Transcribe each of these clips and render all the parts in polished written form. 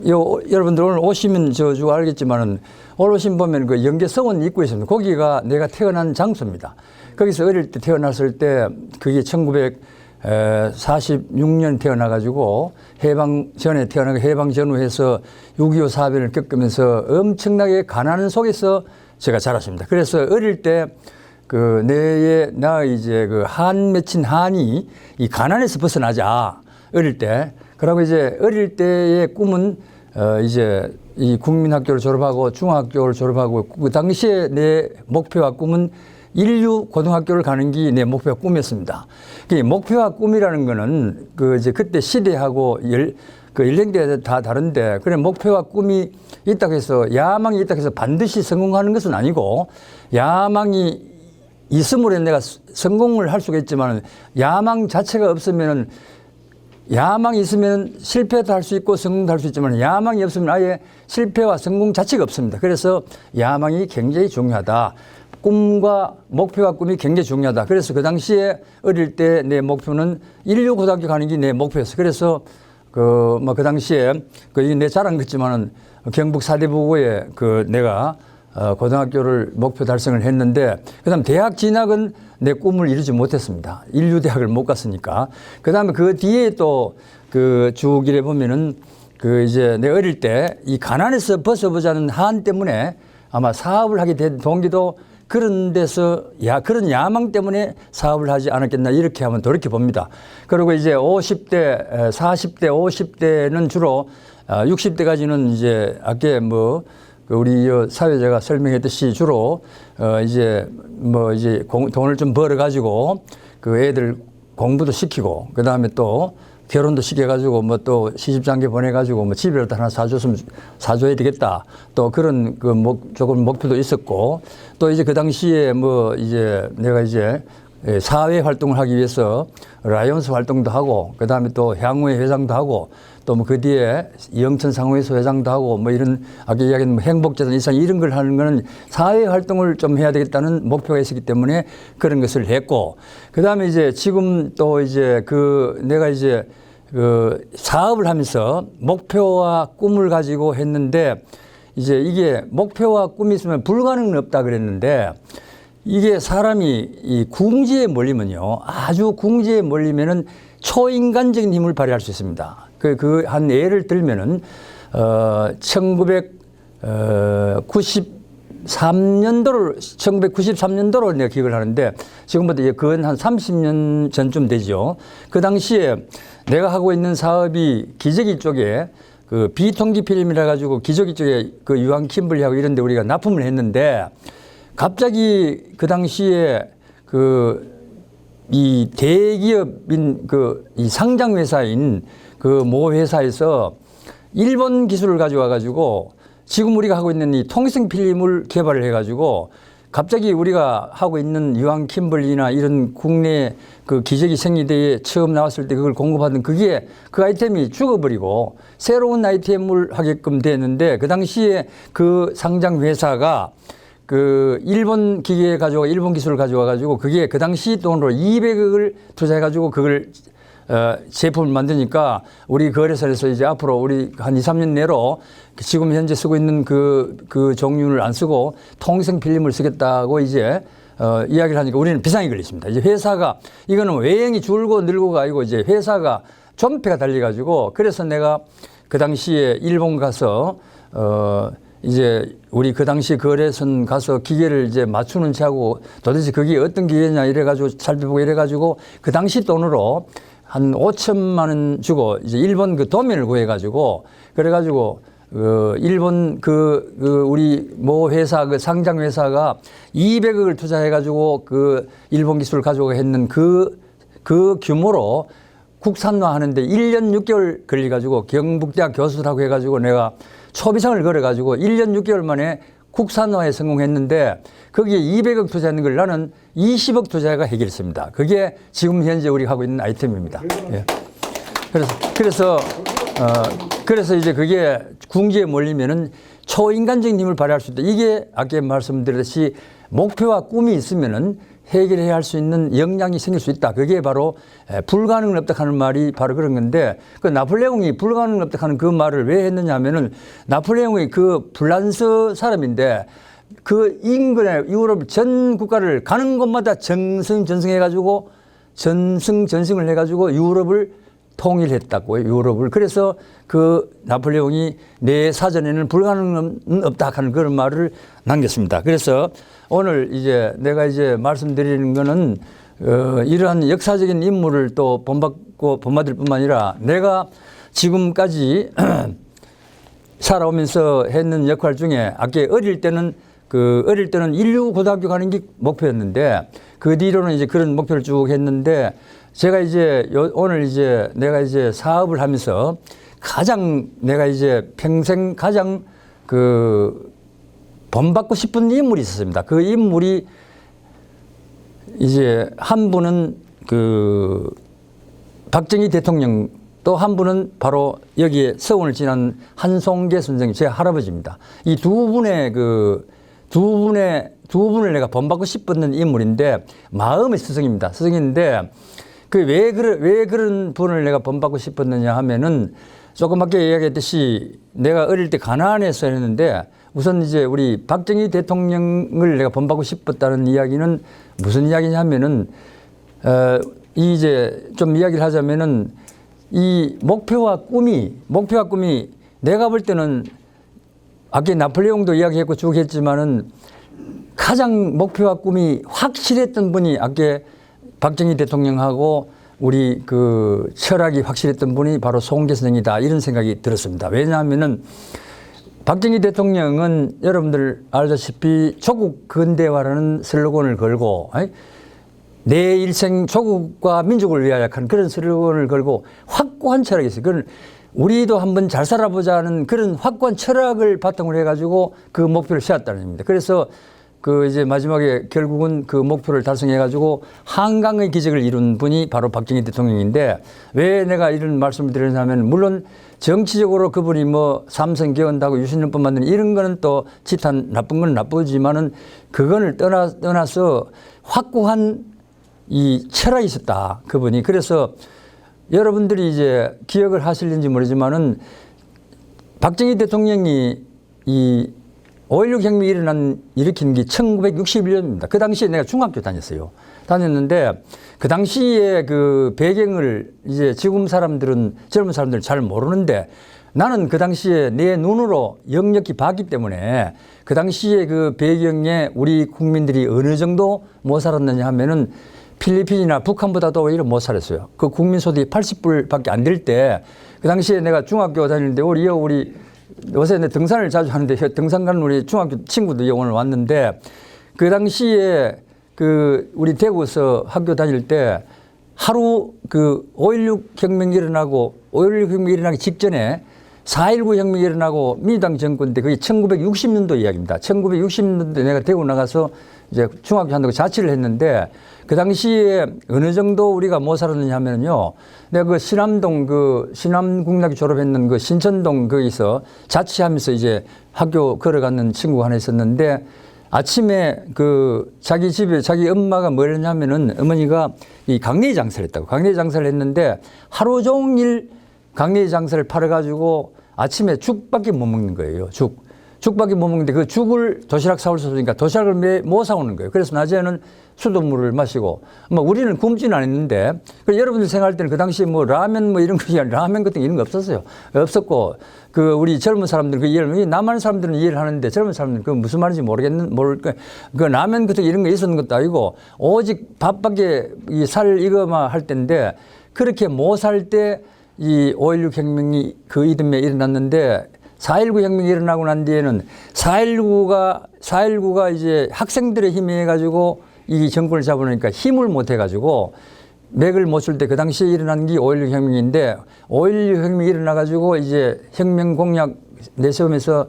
여러분들 오늘 오시면 저 알겠지만은 오늘 오신 보면 그 영계성원 입구에 있습니다. 거기가 내가 태어난 장소입니다. 거기서 어릴 때 태어났을 때 그게 1946년 태어나가지고 해방 전에 태어나고 해방 전후해서 6.25 사변을 겪으면서 엄청나게 가난 속에서 제가 자랐습니다. 그래서 어릴 때 그 나 이제 그 한 맺힌 한이 이 가난에서 벗어나자 어릴 때. 그러고 이제 어릴 때의 꿈은 이제 이 국민학교를 졸업하고 중학교를 졸업하고 그 당시에 내 목표와 꿈은 인류 고등학교를 가는 게 내 목표와 꿈이었습니다. 그 목표와 꿈이라는 거는 그 이제 그때 시대하고 그 연령대가 다 다른데 그래 목표와 꿈이 있다고 해서 야망이 있다고 해서 반드시 성공하는 것은 아니고 야망이 있음으로 내가 성공을 할 수가 있지만 야망 자체가 없으면은 야망이 있으면 실패도 할 수 있고 성공도 할 수 있지만 야망이 없으면 아예 실패와 성공 자체가 없습니다. 그래서 야망이 굉장히 중요하다. 꿈과 목표와 꿈이 굉장히 중요하다. 그래서 그 당시에 어릴 때 내 목표는 인류 고등학교 가는 게 내 목표였어요. 그래서 그 당시에 내 자랑 같지만은 경북 사대부고에 내가 고등학교를 목표 달성을 했는데 그다음 대학 진학은 내 꿈을 이루지 못했습니다. 인류대학을 못 갔으니까. 그다음에 그 뒤에 또 그 주길에 보면은 그 이제 내 어릴 때 이 가난에서 벗어보자는 한 때문에 아마 사업을 하게 된 동기도 그런 데서 그런 야망 때문에 사업을 하지 않았겠나 이렇게 하면 돌이켜 봅니다. 그리고 이제 50대, 40대, 50대는 주로 60대까지는 이제 아까 우리 사회자가 설명했듯이 주로 이제 돈을 좀 벌어 가지고 그 애들 공부도 시키고 그 다음에 또 결혼도 시켜가지고 또 시집장계 보내가지고 집이라도 하나 사줘야 되겠다. 또 그런 조금 목표도 있었고 또 이제 그 당시에 이제 내가 이제 사회 활동을 하기 위해서 라이온스 활동도 하고 그 다음에 또 향후회 회장도 하고 또 그 뒤에 영천 상호회소 회장도 하고 이런 아까 이야기한 행복재단 이상 이런 걸 하는 거는 사회 활동을 좀 해야 되겠다는 목표가 있었기 때문에 그런 것을 했고 그 다음에 이제 지금 또 이제 내가 이제 사업을 하면서 목표와 꿈을 가지고 했는데 이제 이게 목표와 꿈이 있으면 불가능은 없다 그랬는데 이게 사람이 이 궁지에 몰리면요. 아주 궁지에 몰리면은 초인간적인 힘을 발휘할 수 있습니다. 한 예를 들면은, 1993년도로 내가 기억을 하는데 지금부터 그건 한 30년 전쯤 되죠. 그 당시에 내가 하고 있는 사업이 기저귀 쪽에 비통기 필름이라 가지고 기저귀 쪽에 유한 킴블리하고 이런 데 우리가 납품을 했는데 갑자기 그 당시에 이 대기업인 이 상장회사인 모 회사에서 일본 기술을 가져와 가지고 지금 우리가 하고 있는 이 통생 필름을 개발을 해 가지고 갑자기 우리가 하고 있는 유한 킴블리나 이런 국내 기저귀 생리대에 처음 나왔을 때 그걸 공급하던 그 아이템이 죽어버리고 새로운 아이템을 하게끔 됐는데 그 당시에 그 상장 회사가 일본 기계 일본 기술을 가져와 가지고 그게 그 당시 돈으로 200억을 투자해 가지고 그걸 제품을 만드니까 우리 거래소에서 이제 앞으로 우리 한 2, 3년 내로 지금 현재 쓰고 있는 그 종류를 안 쓰고 통생 필름을 쓰겠다고 이제 이야기를 하니까 우리는 비상이 걸렸습니다. 이제 회사가 이거는 외형이 줄고 늘고가 아니고 이제 회사가 존폐가 달려 가지고 그래서 내가 그 당시에 일본 가서 이제 우리 그 당시 거래선 가서 기계를 이제 맞추는 채하고 도대체 그게 어떤 기계냐 이래가지고 살펴보고 이래가지고 그 당시 돈으로 한 5천만 원 주고 이제 일본 도면을 구해가지고 그래가지고 일본 우리 모 회사 상장 회사가 200억을 투자해가지고 일본 기술을 가지고 했는 그 규모로 국산화 하는데 1년 6개월 걸려가지고 경북대학 교수들하고 해가지고 내가 초비상을 걸어가지고 1년 6개월 만에 국산화에 성공했는데 거기에 200억 투자하는 걸 나는 20억 투자가 해결했습니다. 그게 지금 현재 우리가 하고 있는 아이템입니다. 예. 그래서 이제 그게 궁지에 몰리면은 초인간적인 힘을 발휘할 수 있다. 이게 아까 말씀드렸듯이 목표와 꿈이 있으면은 해결해야 할 수 있는 역량이 생길 수 있다. 그게 바로 불가능은 없다 하는 말이 바로 그런 건데, 그 나폴레옹이 불가능은 없다 하는 그 말을 왜 했느냐 하면은 나폴레옹이 그 프랑스 사람인데 그 인근의 유럽 전 국가를 가는 곳마다 전승해가지고 전승을 해가지고 유럽을 통일했다고요. 유럽을. 그래서 그 나폴레옹이 내 사전에는 불가능은 없다 하는 그런 말을 남겼습니다. 그래서 오늘 이제 내가 이제 말씀드리는 거는 이러한 역사적인 인물을 또 본받을 뿐만 아니라 내가 지금까지 살아오면서 했는 역할 중에 아까 어릴 때는 인류 고등학교 가는 게 목표였는데 그 뒤로는 이제 그런 목표를 쭉 했는데 제가 이제 오늘 이제 내가 이제 사업을 하면서 내가 이제 평생 가장 본받고 싶은 인물이 있었습니다. 그 인물이 이제 한 분은 박정희 대통령, 또 한 분은 바로 여기에 서원을 지난 한송계 선생님, 제 할아버지입니다. 이 두 분을 내가 본받고 싶었는 인물인데 마음의 스승입니다. 스승인데 왜 그런 분을 내가 본받고 싶었느냐 하면은 조금 아까 이야기했듯이 내가 어릴 때 가난해서 했는데 우선 이제 우리 박정희 대통령을 내가 본받고 싶었다는 이야기는 무슨 이야기냐 하면은 이제 좀 이야기를 하자면은 이 목표와 꿈이 내가 볼 때는 아까 나폴레옹도 이야기했고 쭉 했지만은 가장 목표와 꿈이 확실했던 분이 아까 박정희 대통령하고 우리 철학이 확실했던 분이 바로 송계 선생이다, 이런 생각이 들었습니다. 왜냐하면은 박정희 대통령은 여러분들 알다시피 조국 근대화라는 슬로건을 걸고 내 일생 조국과 민족을 위하여 하는 그런 슬로건을 걸고 확고한 철학이 있어요. 그건 우리도 한번 잘 살아보자는 그런 확고한 철학을 바탕으로 해가지고 그 목표를 세웠다는 겁니다. 그래서 이제 마지막에 결국은 그 목표를 달성해가지고 한강의 기적을 이룬 분이 바로 박정희 대통령인데 왜 내가 이런 말씀을 드리냐면 물론 정치적으로 그분이 뭐 삼선 개헌하고 유신헌법 만드는 이런 거는 또 지탄 나쁜 건 나쁘지만은 그거를 떠나서 확고한 이 철학이 있었다, 그분이. 그래서 여러분들이 이제 기억을 하실는지 모르지만은 박정희 대통령이 이 5.16 혁명이 일으킨 게 1961년입니다. 그 당시에 내가 중학교 다녔는데 그 당시에 그 배경을 이제 지금 젊은 사람들은 잘 모르는데 나는 그 당시에 내 눈으로 역력히 봤기 때문에 그 당시에 그 배경에 우리 국민들이 어느 정도 못 살았느냐 하면은 필리핀이나 북한보다도 오히려 못 살았어요. 그 국민 소득이 80불밖에 안 될 때 그 당시에 내가 중학교 다니는데 우리 요새 내 등산을 자주 하는데 등산 가는 우리 중학교 친구들이 오늘 왔는데 그 당시에 우리 대구에서 학교 다닐 때 하루 5.16 혁명이 일어나기 직전에 4.19 혁명이 일어나고 민주당 정권 때 그게 1960년도 이야기입니다. 1960년도에 내가 대구 나가서 이제 중학교 한다고 자취를 했는데 그 당시에 어느 정도 우리가 못 살았느냐 하면요. 내가 신암국락교 졸업했는 신천동 거기서 자취하면서 이제 학교 걸어가는 친구가 하나 있었는데 아침에 자기 집에 자기 엄마가 뭘 했냐면은 어머니가 이 강내 장사를 했다고. 강내 장사를 했는데 하루 종일 강내 장사를 팔아가지고 아침에 죽밖에 못 먹는 거예요. 죽밖에 못 먹는데 그 죽을 도시락 사올 수 없으니까 도시락을 못 사오는 거예요. 그래서 낮에는 수돗물을 마시고, 우리는 굶지는 않았는데, 여러분들 생각할 때는 그 당시에 라면 이런 라면 같은 거 이런 거 없었어요. 없었고, 우리 젊은 사람들 남한 사람들은 이해를 하는데 젊은 사람들은 그 무슨 말인지 그 라면 같은 이런 거 있었는 것도 아니고, 오직 밥밖에 살 이거만 할 때인데, 그렇게 못 살 때 이 5.16 혁명이 그 이듬해 일어났는데, 4.19 혁명이 일어나고 난 뒤에는 4.19가 이제 학생들의 힘에 해가지고 이 정권을 잡으니까 힘을 못 해가지고 맥을 못 줄 때 그 당시에 일어난 게 5.16 혁명인데 5.16 혁명이 일어나가지고 이제 혁명 공약 내세우면서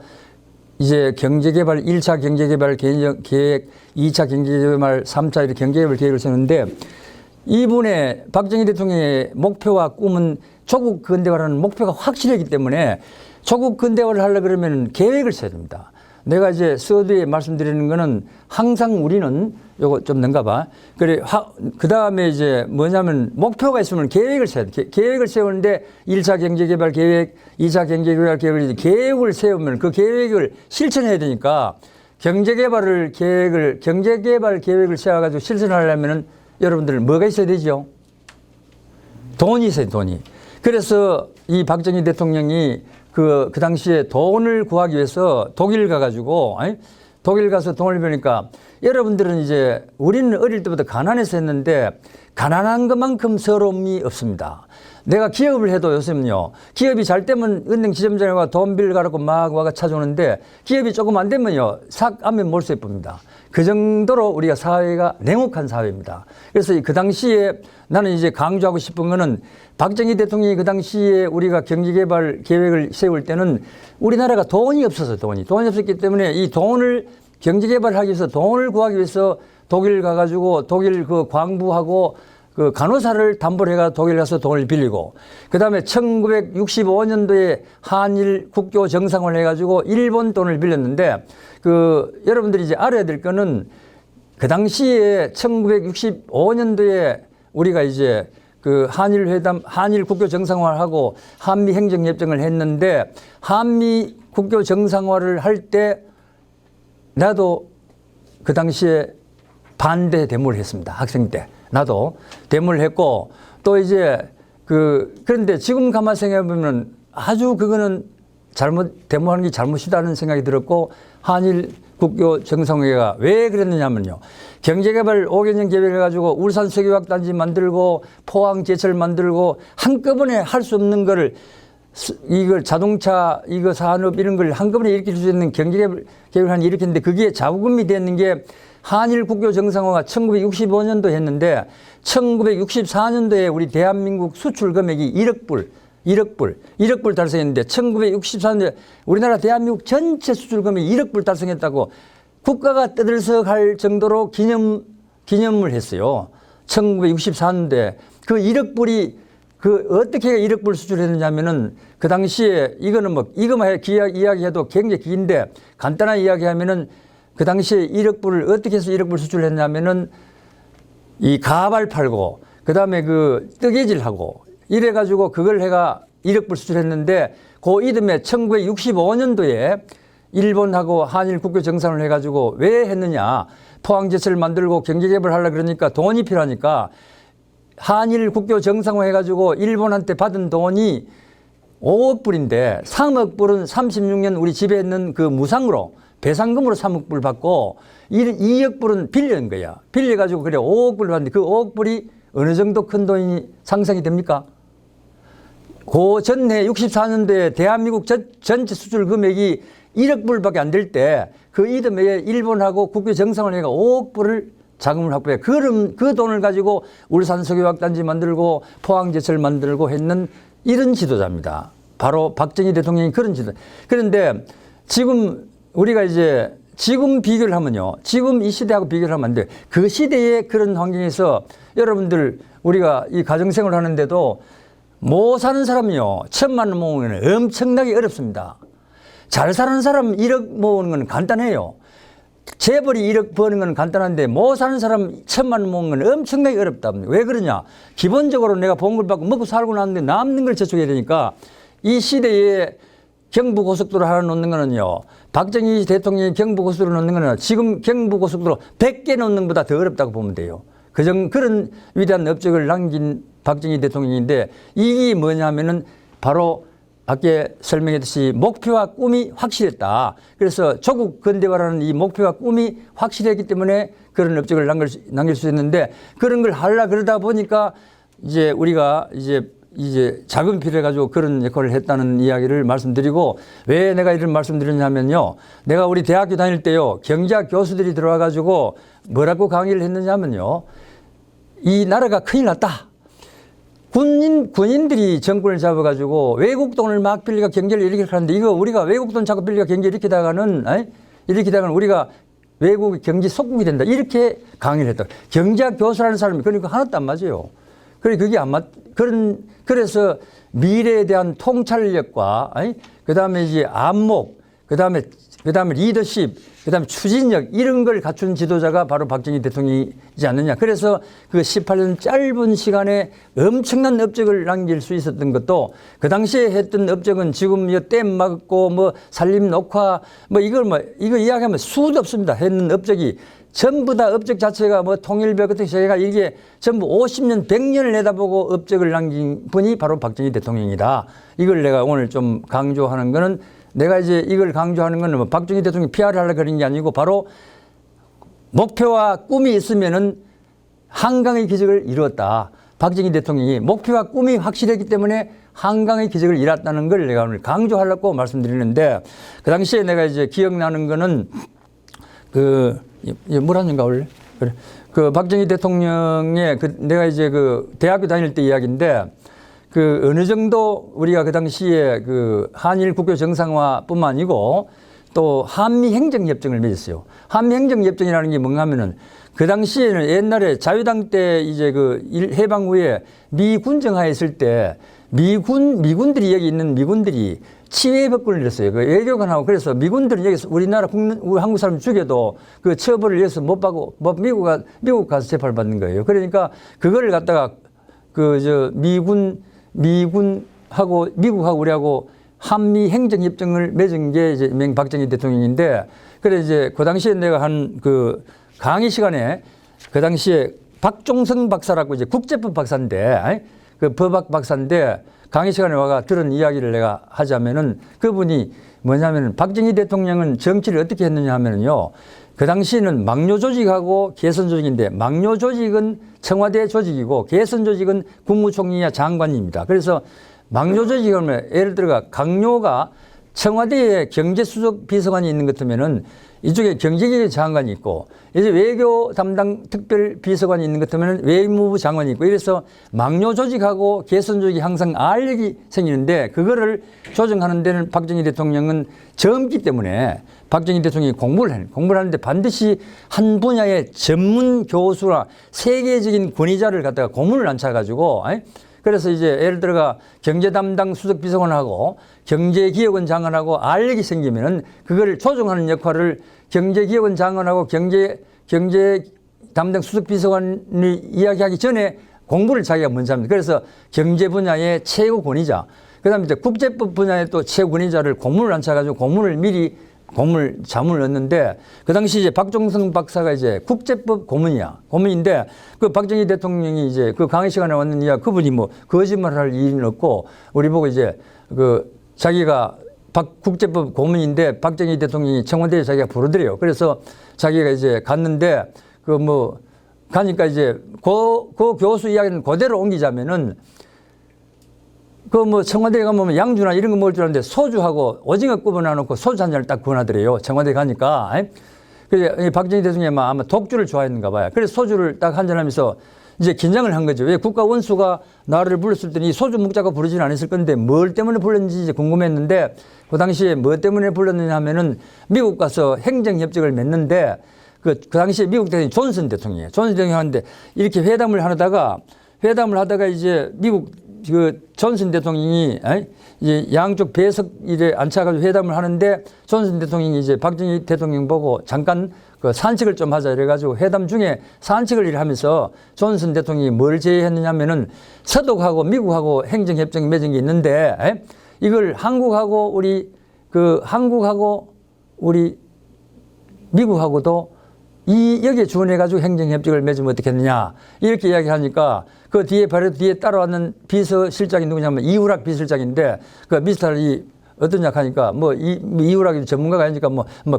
이제 경제개발 1차 경제개발 계획, 2차 경제개발, 3차 경제개발 계획을 세우는데 이분의 박정희 대통령의 목표와 꿈은 조국 근대화라는 목표가 확실하기 때문에 조국 근대화를 하려고 그러면 계획을 세야 됩니다. 내가 이제 서두에 말씀드리는 거는 항상 우리는 요거 좀 넘가 봐. 그래, 그 다음에 이제 뭐냐면 목표가 있으면 계획을 세야 돼. 계획을 세우는데 1차 경제개발 계획, 2차 경제개발 계획을 세우면 그 계획을 실천해야 되니까 경제개발 계획을 세워가지고 실천하려면은 여러분들 뭐가 있어야 되죠? 돈이 있어요, 돈이. 그래서 이 박정희 대통령이 그 당시에 돈을 구하기 위해서 독일 가가지고, 독일 가서 돈을 버니까 여러분들은 이제 우리는 어릴 때부터 가난해서 했는데 가난한 것만큼 서러움이 없습니다. 내가 기업을 해도 요즘요, 기업이 잘 되면 은행 지점장에 와 돈 빌려가라고 막 와가 찾아오는데 기업이 조금 안 되면요, 싹 안면 몰수해 봅니다. 그 정도로 우리가 사회가 냉혹한 사회입니다. 그래서 그 당시에 나는 이제 강조하고 싶은 거는 박정희 대통령이 그 당시에 우리가 경제개발 계획을 세울 때는 우리나라가 돈이 없어서 돈이 없었기 때문에 이 돈을 경제개발하기 위해서 돈을 구하기 위해서 독일 가가지고 독일 그 광부하고 그 간호사를 담보를 해가 독일 가서 돈을 빌리고 그 다음에 1965년도에 한일 국교 정상화를 해가지고 일본 돈을 빌렸는데 그 여러분들이 이제 알아야 될 거는 그 당시에 1965년도에 우리가 이제 그 한일 국교 정상화를 하고 한미 행정협정을 했는데 한미 국교 정상화를 할 때 나도 그 당시에 반대 데모를 했습니다. 학생 때. 나도 데모를 했고 또 이제 그런데 지금 가만 생각해 보면 아주 그거는 데모하는 게 잘못이다는 생각이 들었고 한일 국교 정상회가 왜 그랬느냐면요. 경제개발 5개년 계획을 가지고 울산 석유화학단지 만들고 포항 제철 만들고 한꺼번에 할 수 없는 거를 이걸 자동차 이거 산업 이런 걸 한꺼번에 일으킬 수 있는 경제개발 계획을 한 일으켰는데 그게 자금이 되는 게 한일 국교 정상화가 1965년도 했는데 1964년도에 우리 대한민국 수출 금액이 1억 불 달성했는데 1964년도에 우리나라 대한민국 전체 수출 금액이 1억 불 달성했다고 국가가 떠들썩할 정도로 기념을 했어요. 1964년도에 그 1억 불이 어떻게 1억 불 수출했느냐면은 그 당시에 이거는 이거만 이야기해도 굉장히 긴데 간단한 이야기하면은 그 당시에 1억 불을 어떻게 해서 1억 불 수출했냐면은 이 가발 팔고 그 다음에 그 뜨개질하고 이래가지고 그걸 해가 1억 불 수출했는데 그 이듬해 1965년도에 일본하고 한일 국교 정상을 해가지고 왜 했느냐. 포항제철 만들고 경제개발 하려고 그러니까 돈이 필요하니까 한일 국교 정상화 해가지고 일본한테 받은 돈이 5억 불인데 3억 불은 36년 우리 집에 있는 그 무상으로 배상금으로 3억 불 받고 2억 불은 빌린 거야. 빌려가지고 그래 5억 불 받는데 그 5억 불이 어느 정도 큰 돈이 상상이 됩니까? 그 전해 64년도에 대한민국 전체 수출 금액이 1억 불밖에 안 될 때 그 이듬해에 일본하고 국교 정상을 해가 5억 불을 자금을 확보해. 그 돈을 가지고 울산 석유화학단지 만들고 포항제철 만들고 했는 이런 지도자입니다. 바로 박정희 대통령이 그런 지도자. 그런데 지금 우리가 이제 지금 비교를 하면요. 지금 이 시대하고 비교를 하면 안 돼요. 그 시대의 그런 환경에서 여러분들 우리가 이 가정생활을 하는데도 못 사는 사람이요. 1,000만 원 모으는 건 엄청나게 어렵습니다. 잘 사는 사람 1억 모으는 건 간단해요. 재벌이 1억 버는 건 간단한데 못 사는 사람 1,000만 원 모으는 건 엄청나게 어렵다. 왜 그러냐. 기본적으로 내가 봉급을 받고 먹고 살고 나는데 남는 걸 저축해야 되니까 이 시대에 경부고속도로 하나 놓는 거는요. 박정희 대통령이 경부고속도로 놓는 거는 지금 경부고속도로 100개 놓는 것보다 더 어렵다고 보면 돼요. 그런 위대한 업적을 남긴 박정희 대통령인데 이게 뭐냐면은 바로 아까 설명했듯이 목표와 꿈이 확실했다. 그래서 조국 근대화라는 이 목표와 꿈이 확실했기 때문에 그런 업적을 남길 수 있는데 그런 걸 하려고 그러다 보니까 이제 우리가 이제 자금이 필요해가지고 그런 역할을 했다는 이야기를 말씀드리고 왜 내가 이런 말씀드렸냐면요. 내가 우리 대학교 다닐 때요. 경제학 교수들이 들어와가지고 뭐라고 강의를 했느냐면요. 이 나라가 큰일 났다. 군인들이 정권을 잡아가지고 외국 돈을 막 빌리가 경제를 이렇게 하는데 이거 우리가 외국 돈 자꾸 빌리가 경제 이렇게 다가는 우리가 외국의 경제 속국이 된다. 이렇게 강의를 했다. 경제학 교수라는 사람이 그러니까 하나도 안 맞아요. 그게 안 그래서 미래에 대한 통찰력과, 그 다음에 이제 안목, 그 다음에 리더십, 그 다음에 추진력, 이런 걸 갖춘 지도자가 바로 박정희 대통령이지 않느냐. 그래서 그 18년 짧은 시간에 엄청난 업적을 남길 수 있었던 것도, 그 당시에 했던 업적은 지금 댐 막고 뭐 산림 녹화 이거 이야기하면 수도 없습니다. 했는 업적이. 전부 다 업적 자체가 뭐 통일벽부터 시작해가 이게 전부 50년, 100년을 내다보고 업적을 남긴 분이 바로 박정희 대통령이다. 이걸 내가 오늘 좀 강조하는 거는, 내가 이제 이걸 강조하는 거는 뭐 박정희 대통령이 PR을 하려고 그런 게 아니고, 바로 목표와 꿈이 있으면은 한강의 기적을 이루었다. 박정희 대통령이 목표와 꿈이 확실했기 때문에 한강의 기적을 이뤘다는 걸 내가 오늘 강조하려고 말씀드리는데, 그 당시에 내가 이제 기억나는 거는 물 한잔가 올래? 그래. 박정희 대통령의 내가 이제 대학교 다닐 때 이야기인데, 어느 정도 우리가 그 당시에 한일 국교 정상화뿐만 아니고 또 한미 행정협정을 맺었어요. 한미 행정협정이라는 게 뭔가 하면은, 그 당시에는 옛날에 자유당 때 이제 해방 후에 미군정화에 있을 때 미군들이 여기 있는 미군들이 치외법권을 냈어요. 외교관하고. 그래서 미군들은 여기서 우리나라 한국 사람 죽여도 처벌을 여기서 못 받고 미국 가서 재판을 받는 거예요. 그러니까 그거를 갖다가 미국하고 우리하고 한미 행정협정을 맺은 게 이제 박정희 대통령인데, 그래 이제 그 당시에 내가 한 강의 시간에 그 당시에 박종성 박사라고 이제 국제법 박사인데, 법학 박사인데, 강의 시간에 와가 들은 이야기를 내가 하자면은, 그분이 뭐냐면은 박정희 대통령은 정치를 어떻게 했느냐 하면은요, 그 당시에는 막뇨 조직하고 개선 조직인데, 막뇨 조직은 청와대 조직이고 개선 조직은 국무총리나 장관입니다. 그래서 막뇨 조직은 예를 들어 강요가 청와대에 경제수석 비서관이 있는 것 같으면은 이쪽에 경제개혁 장관이 있고, 이제 외교 담당 특별 비서관이 있는 것 같으면 외무부 장관이 있고, 이래서 막뇨 조직하고 개선 조직이 항상 알력이 생기는데, 그거를 조정하는 데는 박정희 대통령은 젊기 때문에 박정희 대통령이 공부를 하는데 반드시 한 분야의 전문 교수나 세계적인 권위자를 갖다가 고문을 앉혀가지고, 그래서 이제 예를 들어가 경제 담당 수석 비서관하고 경제기획원 장관하고 알력이 생기면은 그거를 조정하는 역할을 경제기획원 장관하고 경제 담당 수석 비서관이 이야기하기 전에 공부를 자기가 먼저 합니다. 그래서 경제 분야의 최고 권위자, 그다음에 이제 국제법 분야의 또 최고 권위자를 고문을 앉혀가지고 자문을 넣는데, 그 당시 이제 박종성 박사가 이제 국제법 고문인데, 박정희 대통령이 이제 강의 시간에 왔느냐, 그분이 뭐 거짓말을 할 일은 없고, 우리 보고 이제 자기가 국제법 고문인데 박정희 대통령이 청와대에 자기가 부르더래요. 그래서 자기가 이제 갔는데, 가니까 이제 그 교수 이야기는 그대로 옮기자면은, 청와대에 가면 양주나 이런 거 먹을 줄 알았는데 소주하고 오징어 구워놔놓고 소주 한 잔을 딱 구워놔더래요. 청와대 가니까. 그래서 박정희 대통령이 아마 독주를 좋아했는가 봐요. 그래서 소주를 딱 한잔 하면서 이제 긴장을 한 거죠. 왜 국가 원수가 나를 불렀을 때는 이 소주 먹자고 부르지는 않았을 건데 뭘 때문에 불렀는지 이제 궁금했는데, 그 당시에 뭐 때문에 불렀느냐 하면은 미국 가서 행정협정을 맺는데, 그 당시에 미국 대통령이 존슨 대통령이에요. 존슨 대통령이 하는데 이렇게 회담을 하다가 이제 미국 존슨 대통령이 이제 양쪽 배석일에 앉혀가지고 회담을 하는데, 존슨 대통령이 이제 박정희 대통령 보고 잠깐 산책을 좀 하자 이래가지고 회담 중에 산책을 하면서 존슨 대통령이 뭘 제의했느냐면은 서독하고 미국하고 행정협정이 맺은 게 있는데, 이걸 한국하고 우리 미국하고도 여기에 준해가지고 행정협정을 맺으면 어떻겠느냐, 이렇게 이야기하니까 바로 뒤에 따라왔는 비서실장이 누구냐면 이우락 비서실장인데, 미스터리 어떠냐 하니까 이우락이 전문가가 아니니까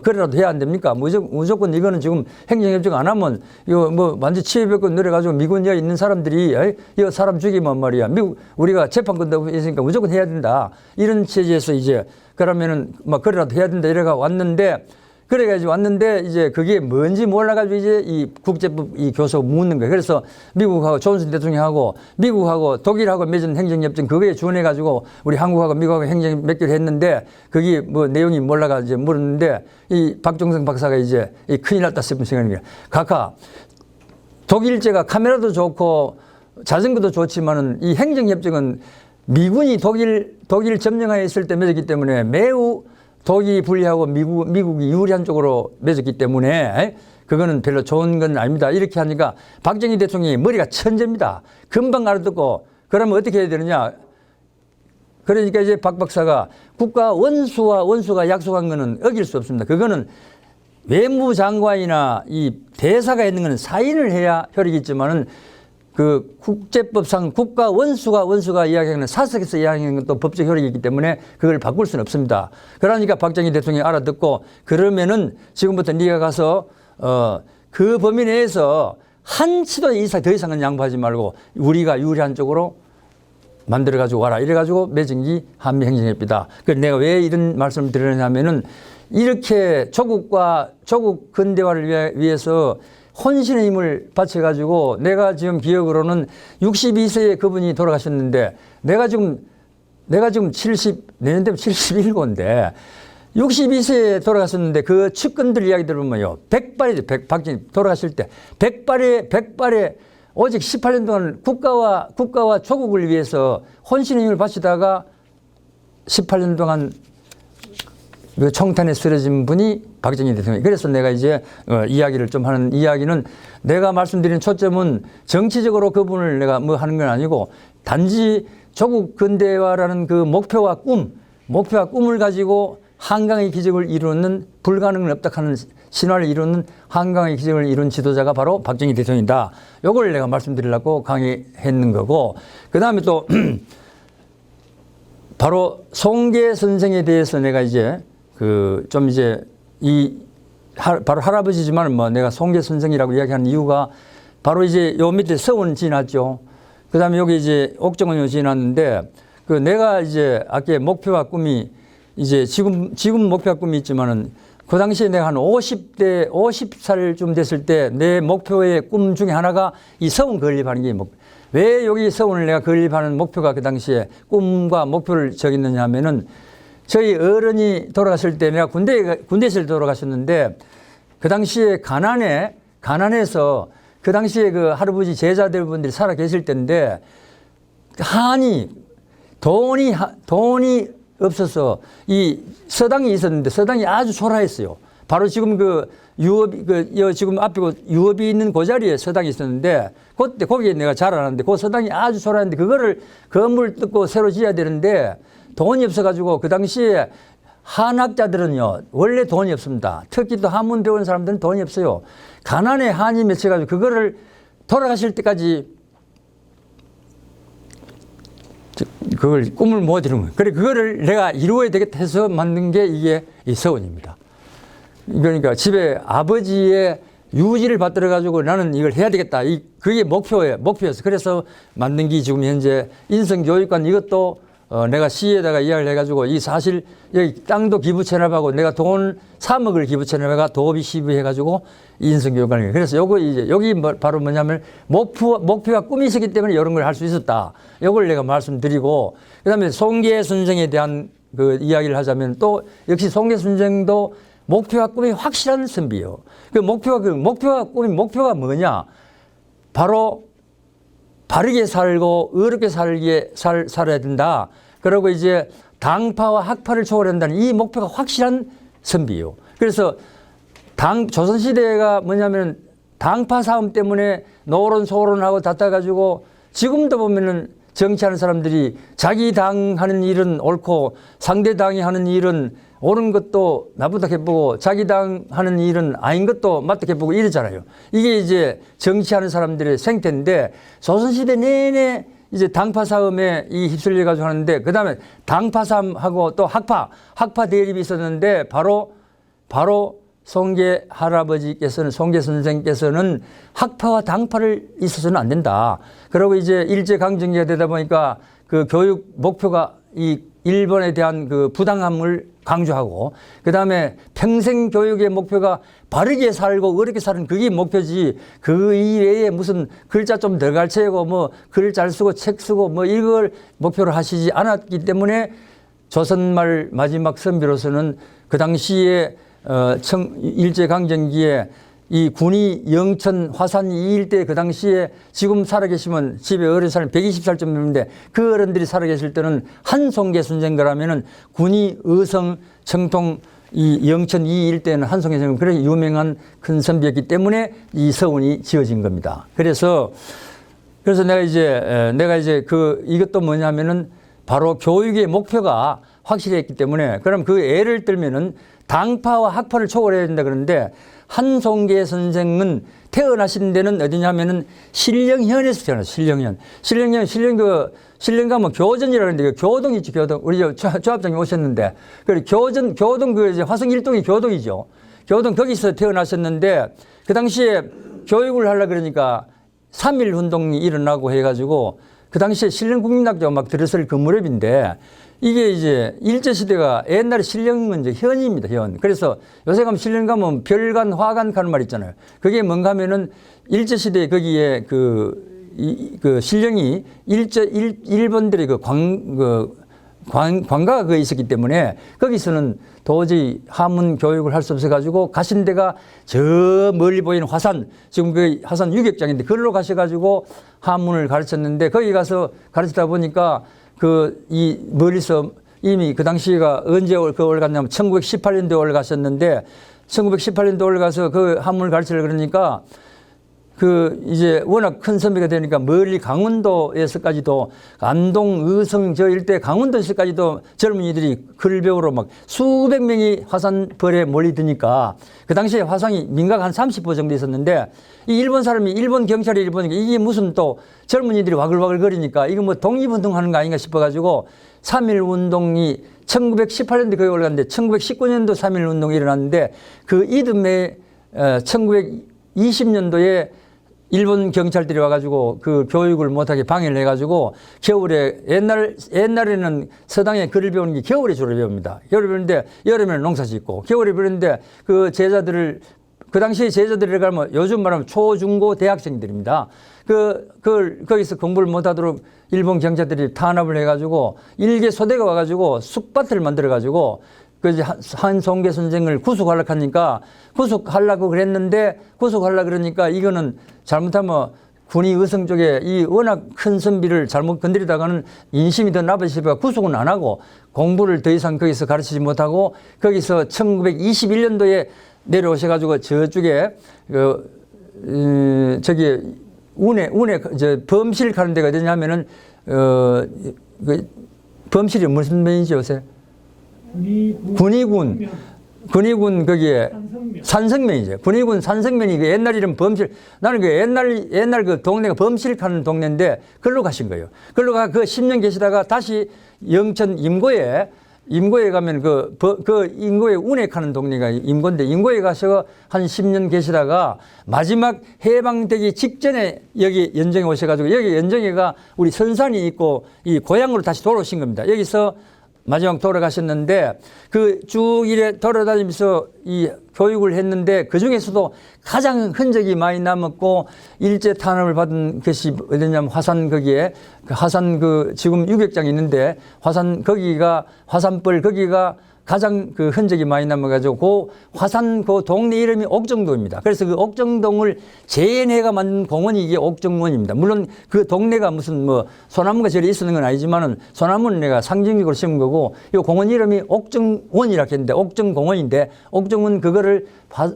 그래라도 해야 안 됩니까? 무조건 이거는 지금 행정협정 안 하면 이거 완전 치외벽권 내려가지고 미군에 있는 사람들이 이거 사람 죽이면 말이야. 우리가 재판권도 있으니까 무조건 해야 된다. 이런 체제에서 이제 그러면은 그래라도 해야 된다 이래가 왔는데, 그래가지고 왔는데 이제 그게 뭔지 몰라가지고 이제 이 국제법 이 교섭 묻는 거예요. 그래서 미국하고 존슨 대통령하고 미국하고 독일하고 맺은 행정협정 그거에 준해가지고 우리 한국하고 미국하고 행정 맺기로 했는데 그게 뭐 내용이 몰라가지고 이제 물었는데 이 박종성 박사가 이제 이 큰일 났다 싶은 생각인 거예요. 각하 독일제가 카메라도 좋고 자전거도 좋지만은 이 행정협정은 미군이 독일 점령하에 있을 때 맺었기 때문에 매우 독일이 불리하고 미국이 유리한 쪽으로 맺었기 때문에 그거는 별로 좋은 건 아닙니다. 이렇게 하니까 박정희 대통령이 머리가 천재입니다. 금방 알아듣고 그러면 어떻게 해야 되느냐. 그러니까 이제 박 박사가 국가 원수가 약속한 거는 어길 수 없습니다. 그거는 외무장관이나 이 대사가 있는 거는 사인을 해야 효력이 있지만은 그 국제법상 국가 원수가 이야기하는 사석에서 이야기하는 건 또 법적 효력이 있기 때문에 그걸 바꿀 수는 없습니다. 그러니까 박정희 대통령이 알아듣고 그러면은 지금부터 네가 가서 그 범위 내에서 한치도 더 이상은 양보하지 말고 우리가 유리한 쪽으로 만들어가지고 와라. 이래가지고 맺은 게 한미행정협의다. 그래서 내가 왜 이런 말씀을 드리냐면은 이렇게 조국 근대화를 위해서 혼신의 힘을 바쳐가지고 내가 지금 기억으로는 62세에 그분이 돌아가셨는데 내가 지금 내년 되면 71인데 62세에 돌아갔었는데 그 측근들 이야기 들어보면요. 박정희 돌아가실 때 백발에 오직 18년 동안 국가와 조국을 위해서 혼신의 힘을 바치다가 18년 동안 그 청탄에 쓰러진 분이 박정희 대통령. 그래서 내가 이제 이야기를 좀 하는 이야기는 내가 말씀드린 초점은 정치적으로 그분을 내가 뭐 하는 건 아니고 단지 조국 근대화라는 그 목표와 꿈을 가지고 한강의 기적을 이루는 불가능은 없다 하는 신화를 이루는 한강의 기적을 이룬 지도자가 바로 박정희 대통령이다. 요걸 내가 말씀드리려고 강의했는 거고 그다음에 또 바로 송계 선생에 대해서 내가 이제 바로 할아버지지만 뭐 내가 송계 선생이라고 이야기하는 이유가 바로 이제 요 밑에 서원 지났죠. 그 다음에 여기 이제 옥정원이 지났는데 그 내가 이제 아까 목표와 꿈이 이제 지금 목표와 꿈이 있지만은 그 당시에 내가 한 50살쯤 됐을 때 내 목표의 꿈 중에 하나가 이 서원 건립하는 게 왜 여기 서원을 내가 건립하는 목표가 그 당시에 꿈과 목표를 적었느냐 하면은 저희 어른이 돌아갔을 때 내가 군대에서 돌아가셨는데 그 당시에 가난해서 그 당시에 그 할아버지 제자들분들이 살아 계실 때인데 돈이 없어서 이 서당이 있었는데 서당이 아주 초라했어요. 바로 지금 지금 앞에 유업이 있는 그 자리에 서당이 있었는데 그때 거기에 내가 자라났는데 그 서당이 아주 초라했는데 그거를 건물 뜯고 새로 지어야 되는데 돈이 없어가지고 그 당시에 한학자들은요 원래 돈이 없습니다. 특히 또 한문 배우는 사람들은 돈이 없어요. 가난에 한이 맺혀가지고 그거를 돌아가실 때까지 그걸 꿈을 못 이룬 거예요. 그래 그거를 내가 이루어야 되겠다 해서 만든 게 이게 이 서원입니다. 그러니까 집에 아버지의 유지를 받들어 가지고 나는 이걸 해야 되겠다. 그게 목표였어. 그래서 만든 게 지금 현재 인성교육관 이것도 내가 시에다가 이야기를 해가지고 이 사실 여기 땅도 기부 체납하고 내가 돈 3억을 기부 체납해가 도비 시부해가지고 인성교육관을 그래서 여기 바로 뭐냐면 목표와 꿈이 있었기 때문에 이런 걸 할 수 있었다. 이걸 내가 말씀드리고 그다음에 송계 선생에 대한 그 이야기를 하자면 또 역시 송계 선생도 목표와 꿈이 확실한 선비예요. 그 목표와 꿈이 목표가 뭐냐? 바로 바르게 살고 어렵게 살아야 된다. 그리고 이제 당파와 학파를 초월한다는 이 목표가 확실한 선비예요. 그래서 조선시대가 뭐냐면 당파 싸움 때문에 노론 소론하고 다퉈가지고 지금도 보면은 정치하는 사람들이 자기 당 하는 일은 옳고 상대 당이 하는 일은 옳은 것도 나쁘다 해보고 자기 당 하는 일은 아닌 것도 맞다 해보고 이러잖아요. 이게 이제 정치하는 사람들의 생태인데 조선시대 내내 이제 당파 싸움에 휩쓸려가지고 하는데 그 다음에 당파 싸움하고 또 학파 대립이 있었는데 바로 송계 할아버지께서는 송계 선생께서는 학파와 당파를 있어서는 안 된다. 그리고 이제 일제강점기가 되다 보니까 그 교육 목표가 이 일본에 대한 그 부당함을 강조하고 그다음에 평생 교육의 목표가 바르게 살고 어렵게 사는 그게 목표지 그 이외에 무슨 글자 좀 더 가르치고 뭐 글 잘 쓰고 책 쓰고 뭐 이걸 목표로 하시지 않았기 때문에 조선말 마지막 선비로서는 그 당시에 일제강점기에 이 군이 영천, 화산 이 일대 그 당시에 지금 살아계시면 집에 어른 사람 120살쯤 되는데 그 어른들이 살아계실 때는 한송계 선생거라면은 군이 의성, 청통 이 영천 이 일대는 한송계 선생 그런 유명한 큰 선비였기 때문에 이 서운이 지어진 겁니다. 그래서 내가 이제 이것도 뭐냐면은 바로 교육의 목표가 확실했기 때문에 그럼 그 예를 들면은 당파와 학파를 초월해야 된다 그러는데 한송계 선생은 태어나신 데는 어디냐면은 신령현에서 태어났어요. 신령 가면 교전이라는데 교동이 있지 교동. 우리 조합장님 오셨는데 그 교동 그 이제 화성 일동이 교동이죠. 교동 거기서 태어나셨는데 그 당시에 교육을 하려 그러니까 3.1 운동이 일어나고 해가지고 그 당시에 신령국민학교가 막 들어설 그 무렵인데 이게 이제 일제시대가 옛날에 신령은 이제 현입니다, 현. 그래서 요새 가면 신령 가면 별관, 화관 가는 말 있잖아요. 그게 뭔가 하면은 일제시대에 거기에 그 신령이 일본들의 관가가 거기 있었기 때문에 거기서는 도저히 한문 교육을 할 수 없어가지고 가신 데가 저 멀리 보이는 화산, 지금 그 화산 유격장인데 그걸로 가셔가지고 한문을 가르쳤는데 거기 가서 가르치다 보니까 멀리서 이미 그 당시가 언제 올갔냐면 1918년도에 올가셨는데 1918년도에 올가서 그 한문을 가르치려고 그러니까 이제 워낙 큰 선비가 되니까 멀리 강원도에서까지도 안동, 의성 저 일대 강원도에서까지도 젊은이들이 글 배우러 막 수백 명이 화산벌에 몰리드니까 그 당시에 화상이 민가가 한 30호 정도 있었는데 이 일본 사람이 일본 경찰이 일본이니까 이게 무슨 또 젊은이들이 와글와글 거리니까 이거 뭐 독립운동 하는 거 아닌가 싶어가지고 3.1 운동이 1918년도에 거기 올라갔는데 1919년도 3.1 운동이 일어났는데 그 이듬해 1920년도에 일본 경찰들이 와가지고 그 교육을 못하게 방해를 해가지고 겨울에 옛날에는 서당에 글을 배우는 게 겨울에 주로 배웁니다. 겨울에 배우는데 여름에는 농사 짓고 겨울에 배우는데 그 제자들을 그 당시에 제자들이 가면 요즘 말하면 초중고 대학생들입니다. 거기서 공부를 못하도록 일본 경찰들이 탄압을 해가지고 일개 소대가 와가지고 쑥밭을 만들어가지고 한송계 선생을 구속하려고 하니까 구속하려고 그러니까 이거는 잘못하면 군이 의성 쪽에 이 워낙 큰 선비를 잘못 건드리다가는 인심이 더 나빠지니까 구속은 안 하고 공부를 더 이상 거기서 가르치지 못하고 거기서 1921년도에 내려오셔가지고 저쪽에 운에 범실 가는 데가 어디냐면은 범실이 무슨 면이지 요새? 군의군 거기에 산성면이죠. 군의군 산성면이 그 옛날 이름 범실. 나는 그 옛날 그 동네가 범실 가는 동네인데 그걸로 가신 거예요. 그걸로 가 그 10년 계시다가 다시 영천 임고에 가면 그 임고에 운액하는 동네가 임고인데 임고에 가서 한 10년 계시다가 마지막 해방되기 직전에 여기 연정에 오셔가지고 여기 연정에가 우리 선산이 있고 이 고향으로 다시 돌아오신 겁니다. 여기서 마지막 돌아가셨는데 그 쭉 이래 돌아다니면서 이 교육을 했는데 그 중에서도 가장 흔적이 많이 남았고 일제 탄압을 받은 것이 어디냐면 화산 거기에 화산 지금 유격장이 있는데 화산벌 거기가 가장 그 흔적이 많이 남아가지고 화산 동네 이름이 옥정동입니다. 그래서 그 옥정동을 재현해가 만든 공원이 이게 옥정원입니다. 물론 그 동네가 무슨 뭐 소나무가 저리 있었는 건 아니지만은 소나무는 내가 상징적으로 심은 거고 이 공원 이름이 옥정원이라고 했는데 옥정공원인데 옥정원 그거를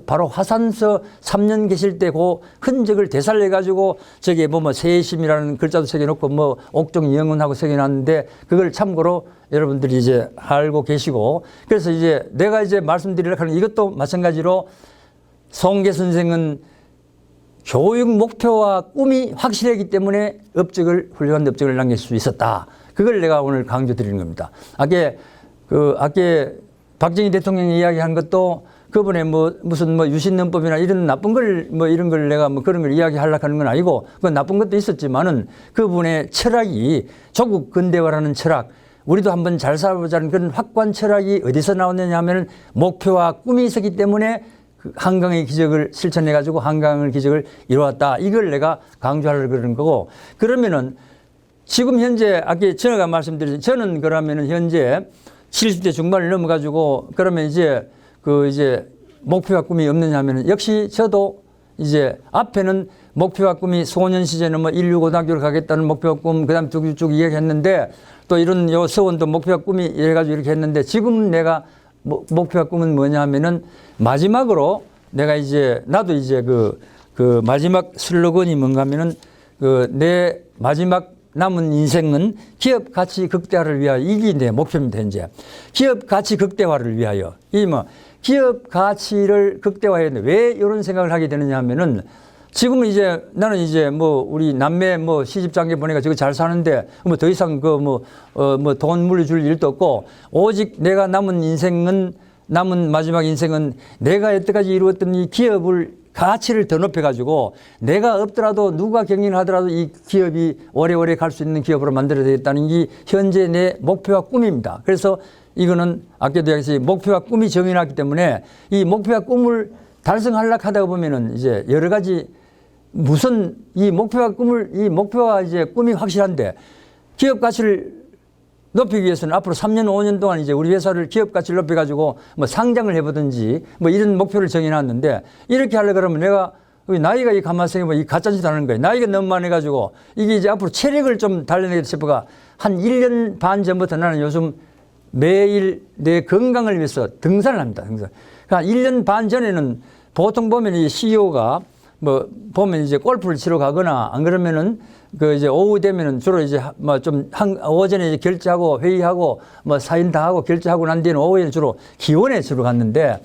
바로 화산서 3년 계실 때 그 흔적을 되살려가지고 저기 뭐 세심이라는 글자도 새겨놓고 뭐 옥정영원하고 새겨놨는데 그걸 참고로 여러분들이 이제 알고 계시고 그래서 이제 내가 이제 말씀드리려고 하는 이것도 마찬가지로 송계 선생은 교육 목표와 꿈이 확실하기 때문에 훌륭한 업적을 남길 수 있었다. 그걸 내가 오늘 강조드리는 겁니다. 아까 박정희 대통령이 이야기한 것도 그분의 무슨 유신헌법이나 이런 나쁜 걸 이런 걸 내가 그런 걸 이야기하려고 하는 건 아니고 그건 나쁜 것도 있었지만은 그분의 철학이 조국 근대화라는 철학 우리도 한번 잘 살아보자는 그런 확고한 철학이 어디서 나왔느냐 하면 목표와 꿈이 있었기 때문에 그 한강의 기적을 실천해가지고 한강의 기적을 이루었다. 이걸 내가 강조하려고 그러는 거고, 그러면은 지금 현재 아까 전화가 말씀드린 저는 그러면은 현재 70대 중반을 넘어가지고 그러면 이제 이제 목표와 꿈이 없느냐 하면은 역시 저도 이제 앞에는 목표와 꿈이 소년 시절에는 뭐 인류고등학교를 가겠다는 목표와 꿈, 그 다음 쭉 이야기했는데 또 이런 요 서원도 목표와 꿈이 이래가지고 이렇게 했는데 지금 내가 목표와 꿈은 뭐냐 하면은 마지막으로 내가 이제 나도 이제 그 마지막 슬로건이 뭔가 하면은 내 마지막 남은 인생은 기업 가치 극대화를 위하여, 이게 내 목표입니다. 현재 기업 가치 극대화를 위하여. 이 뭐 기업 가치를 극대화해야 되는데 왜 이런 생각을 하게 되느냐 하면은 지금은 이제 나는 이제 뭐 우리 남매 뭐 시집 장계 보내가 저거 잘 사는데 뭐 더 이상 뭐 돈 물려줄 일도 없고, 오직 내가 남은 마지막 인생은 내가 여태까지 이루었던 이 기업을 가치를 더 높여가지고 내가 없더라도 누가 경영을 하더라도 이 기업이 오래오래 갈 수 있는 기업으로 만들어야 되겠다는 게 현재 내 목표와 꿈입니다. 그래서 이거는 아까도 얘기했듯이 목표와 꿈이 정해놨기 때문에 이 목표와 꿈을 달성하려고 하다 보면은 이제 여러 가지 무슨 이 목표와 이제 꿈이 확실한데 기업 가치를 높이기 위해서는 앞으로 3년, 5년 동안 이제 우리 회사를 기업 가치를 높여가지고 뭐 상장을 해보든지 뭐 이런 목표를 정해놨는데 이렇게 하려고 그러면 내가 나이가 이 가만히 생각해보면 이 가짜짓 하는 거예요. 나이가 너무 많아가지고 이게 이제 앞으로 체력을 좀 달려내겠다 싶어가 한 1년 반 전부터 나는 요즘 매일 내 건강을 위해서 등산을 합니다. 등산. 그러니까 1년 반 전에는 보통 보면 이 CEO가 뭐 보면 이제 골프를 치러 가거나 안 그러면은 이제 오후 되면은 주로 이제 뭐 좀 오전에 이제 결제하고 회의하고 뭐 사인 다 하고 결제하고 난 뒤에는 오후에는 주로 기원에 주로 갔는데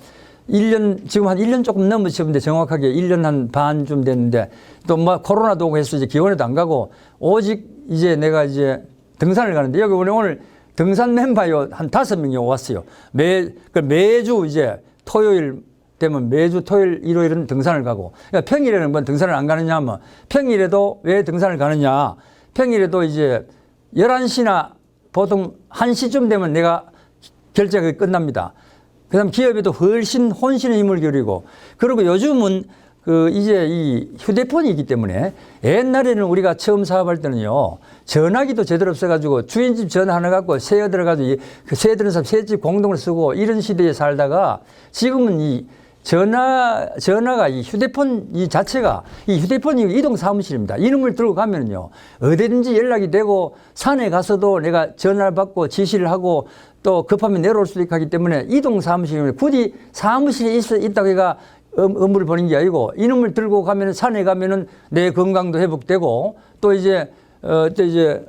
지금 한 1년 조금 넘으셨는데 정확하게 1년 한 반쯤 됐는데 또 뭐 코로나도 오고 해서 이제 기원에도 안 가고 오직 이제 내가 이제 등산을 가는데 여기 오늘 등산 멤버요 한 5명이 왔어요. 매주 이제 토요일 되면 매주 토요일, 일요일은 등산을 가고, 그러니까 평일에는 뭐 등산을 안 가느냐 하면 평일에도 왜 등산을 가느냐, 평일에도 이제 11시나 보통 1시쯤 되면 내가 결제가 끝납니다. 그 다음 기업에도 훨씬 혼신의 힘을 기울이고, 그리고 요즘은 이제 이 휴대폰이 있기 때문에 옛날에는 우리가 처음 사업할 때는요, 전화기도 제대로 없어가지고 주인집 전화 하나 갖고 새 들어가지고 새 들은 사람 새집 공동을 쓰고 이런 시대에 살다가 지금은 이 전화가 이 휴대폰 이 자체가 이 휴대폰이 이동 사무실입니다. 이놈을 들고 가면요 어디든지 연락이 되고 산에 가서도 내가 전화를 받고 지시를 하고 또 급하면 내려올 수도 있고 하기 때문에 이동 사무실입니다. 굳이 사무실에 있다고 해가 업무를 보는 게 아니고 이놈을 들고 가면 산에 가면은 내 건강도 회복되고 또 이제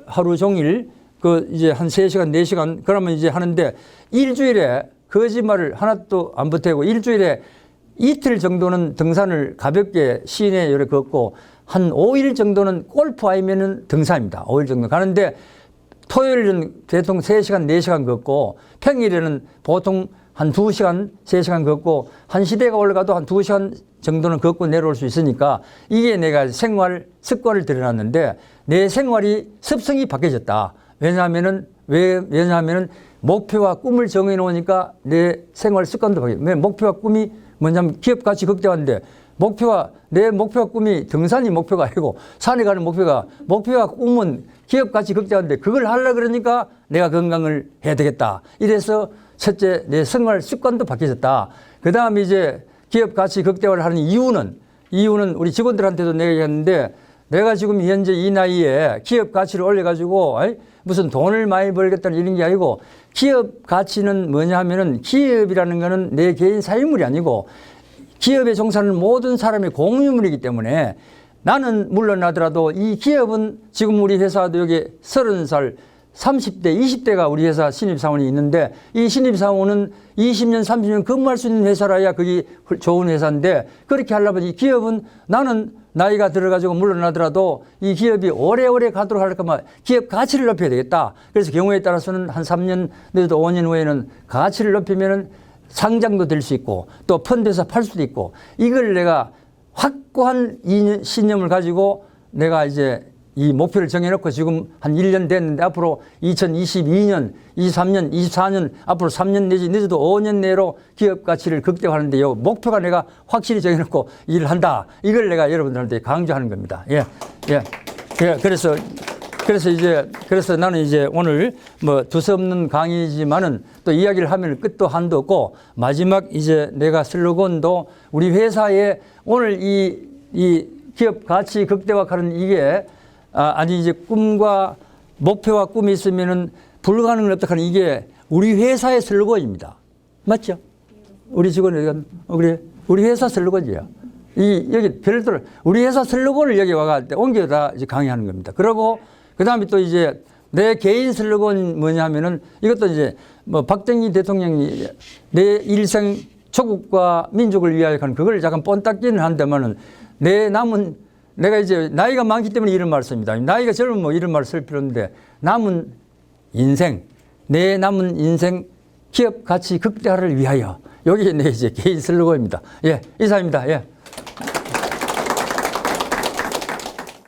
하루 종일 이제 한 3시간, 4시간 그러면 이제 하는데 일주일에 거짓말을 하나도 안 보태고 일주일에 이틀 정도는 등산을 가볍게 시내 이렇게 걷고 한 5일 정도는 골프 아니면은 등산입니다. 5일 정도 가는데 토요일은 대충 3시간, 4시간 걷고 평일에는 보통 한 2시간, 3시간 걷고 한 시대가 올라가도 한 2시간 정도는 걷고 내려올 수 있으니까 이게 내가 생활 습관을 들여놨는데 내 생활이 습성이 바뀌어졌다. 왜냐하면은 목표와 꿈을 정해놓으니까 내 생활 습관도 바뀌어요. 왜 목표와 꿈이 뭐냐면 기업 가치 극대화인데 내 목표와 꿈이 등산이 목표가 아니고 산에 가는 목표와 꿈은 기업 가치 극대화인데 그걸 하려고 그러니까 내가 건강을 해야 되겠다. 이래서 첫째 내 생활 습관도 바뀌어졌다. 그 다음에 이제 기업 가치 극대화를 하는 이유는 우리 직원들한테도 내가 얘기했는데 내가 지금 현재 이 나이에 기업 가치를 올려가지고 무슨 돈을 많이 벌겠다는 이런 게 아니고 기업 가치는 뭐냐 하면은 기업이라는 거는 내 개인 사유물이 아니고 기업에 종사하는 모든 사람의 공유물이기 때문에 나는 물러나더라도 이 기업은 지금 우리 회사도 여기 30살 30대, 20대가 우리 회사 신입사원이 있는데 이 신입사원은 20년, 30년 근무할 수 있는 회사라야 그게 좋은 회사인데 그렇게 하려면 이 기업은 나는 나이가 들어가지고 물러나더라도 이 기업이 오래오래 가도록 할 거면 기업 가치를 높여야 되겠다. 그래서 경우에 따라서는 한 3년 내지도 5년 후에는 가치를 높이면은 상장도 될 수 있고 또 펀드에서 팔 수도 있고 이걸 내가 확고한 신념을 가지고 내가 이제 이 목표를 정해놓고 지금 한 1년 됐는데 앞으로 2022년, 23년, 24년 앞으로 3년 내지 늦어도 5년 내로 기업 가치를 극대화하는데 요 목표가 내가 확실히 정해놓고 일을 한다. 이걸 내가 여러분들한테 강조하는 겁니다. 예, 예. 예, 그래서 나는 이제 오늘 뭐 두서없는 강의지만은 또 이야기를 하면 끝도 한도 없고 마지막 이제 내가 슬로건도 우리 회사에 오늘 이 기업 가치 극대화하는 이게 아니 이제 꿈과 목표와 꿈이 있으면은 불가능은 없다 하는 이게 우리 회사의 슬로건입니다. 맞죠? 우리 직원들 우리 회사 슬로건이에요. 여기 별도로 우리 회사 슬로건을 여기 와가 옮겨다 이제 강의하는 겁니다. 그리고 그다음에 또 이제 내 개인 슬로건 뭐냐면은 이것도 이제 뭐 박정희 대통령이 내 일생 조국과 민족을 위하여 하는 그걸 약간 뻔딱지는 한다면은 내가 이제 나이가 많기 때문에 이런 말을 씁니다. 나이가 젊으면 뭐 이런 말을 쓸 필요 없는데 내 남은 인생 기업 가치 극대화를 위하여. 여기 내 이제 개인 슬로건입니다. 예, 이상입니다. 예.